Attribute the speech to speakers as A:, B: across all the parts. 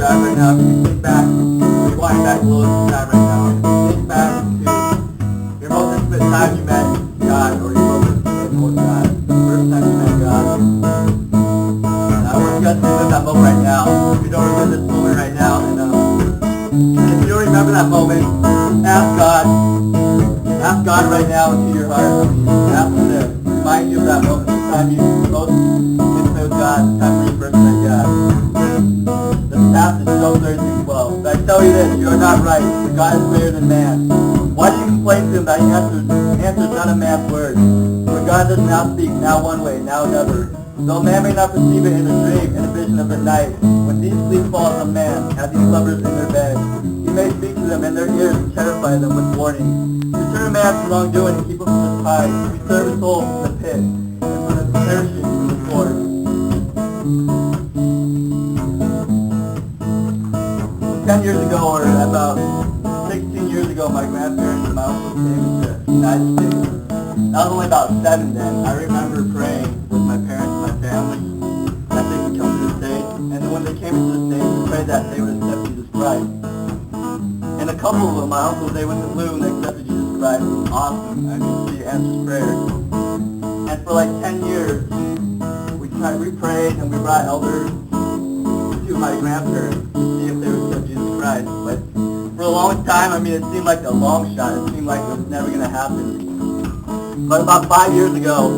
A: time right now. If you think back, rewind back a little time right now. Think back to your most intimate time you met God, or your most intimate with God. The first time you met God. And I want you guys to live that moment right now. If you don't remember this moment right now, and if you don't remember that moment, ask God right now into your heart. Ask Him to remind you of that moment, the time you most intimate with God, the time when you first met God. The passage, Job 32:12. But I tell you this, you are not right, for God is greater than man. Why do you complain to Him that He answers none of man's words? For God does not speak now one way, now another. Though man may not perceive it in a dream, in a vision of the night, when deep sleep falls on man, as he slumbers in their bed, He may speak to them in their ears and terrify them with warnings. To turn a man from wrongdoing and keep him from his pride, to preserve his soul from the pit, and from the perishing from the sword. 10 years ago, or about 16 years ago, my grandparents and my uncle came to the United States. I was only about 7 then. I remember praying with my parents and my family that they could come to the States. And then when they came into the States, we prayed that they would accept Jesus Christ. And a couple of them, my uncles, they went to Blue and they accepted Jesus Christ. It was awesome. I mean, He answers prayers. And for like 10 years, we prayed and we brought elders to my grandparents to see if they would accept Jesus Christ. But for a long time, I mean, it seemed like a long shot. It seemed like it was never going to happen. But about 5 years ago,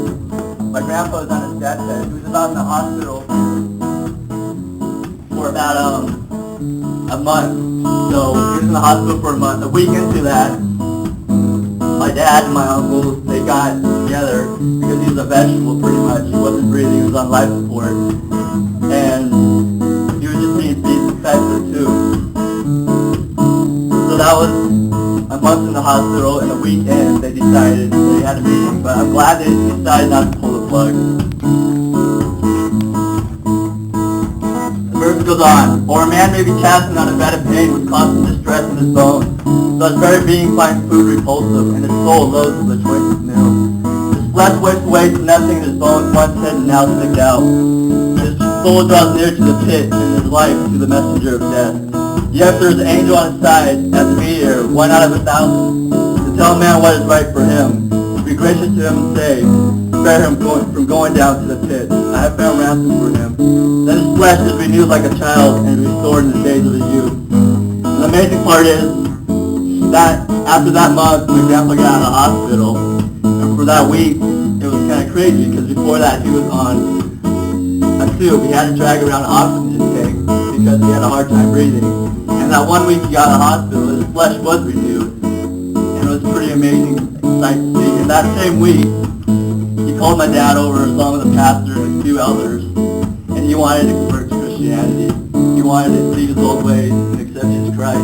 A: my grandpa was on his deathbed. He was about in the hospital for about a month. So he was in the hospital for a month. A week into that, my dad and my uncles, they got together because he was a vegetable pretty much. He wasn't breathing. He was on life support. And he was just being fed for tube. So that was a month in the hospital, and a weekend they decided they had a meeting, but I'm glad they decided not to pull the plug. The verse goes on, or a man may be chastened on a bed of pain with constant distress in his bones. So his very being finds food repulsive, and his soul loathes the choicest meal. His flesh wastes away to nothing, and his bones once hidden now stick out. His soul draws near to the pit, and his life to the messenger of death. Yet there is an angel on his side, as a meteor, 1 out of 1,000, to tell a man what is right for him, to be gracious to him and say, spare him from going down to the pit. I have found ransom for him. Then his flesh is renewed like a child and restored in the days of his youth. And the amazing part is that after that month, my grandpa got out of the hospital, and for that week, it was kind of crazy, because before that, he was on a tube. He had to drag around an oxygen tank because he had a hard time breathing. And that 1 week he got out of the hospital, his flesh was renewed. And it was a pretty amazing sight to see. And that same week, he called my dad over along with the pastor and a few elders. And he wanted to convert to Christianity. He wanted to leave his old ways and accept Jesus Christ.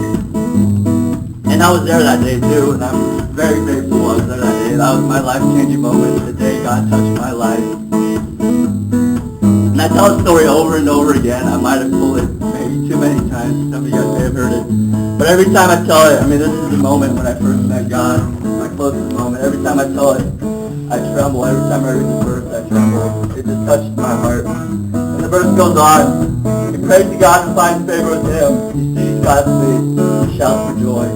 A: And I was there that day too, and I'm very grateful I was there that day. That was my life-changing moment, the day God touched my life. And I tell the story over and over again. I might have told it maybe too many times. Some of you guys may have heard it. But every time I tell it, I mean, this is the moment when I first met God, my closest moment. Every time I tell it, I tremble. Every time I read the verse, I tremble. It just touches my heart. And the verse goes on. He prays to God and finds favor with Him. He sees God's face. He shouts for joy.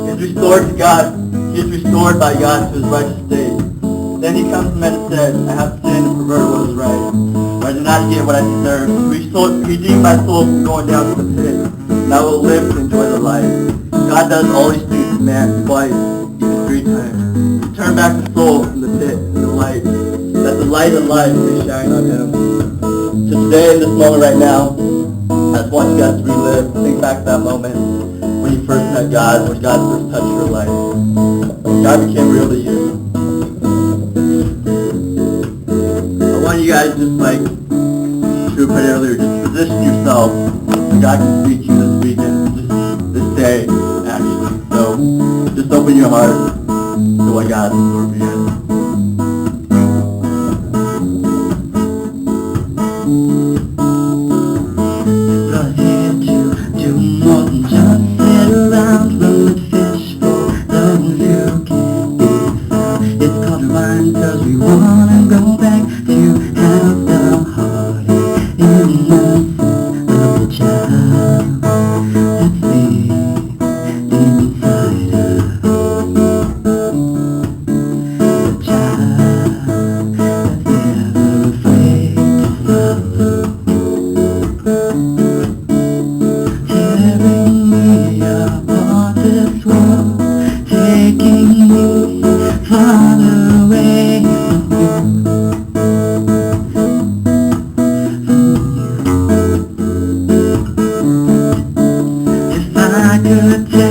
A: He is restored to God. He is restored by God to His righteous state. Then He comes to men and says, I have sinned and perverted what is right. I do not get what I deserve. Redeem my soul from going down to the pit, and I will live to enjoy the life. God does all these things to man twice, even 3 times. To turn back the soul from the pit to the light, that the light of life may shine on him. So today, in this moment right now, I just want you guys to relive, think back to that moment when you first met God, when God first touched your life. When God became real to you. I want you guys just like Drew put earlier, just position yourself so God can speak to you this weekend, just this day, actually. So just open your heart to what God has in store for you.
B: Cause we wanna go back to have the heart innocence of a child. far away from you. If I could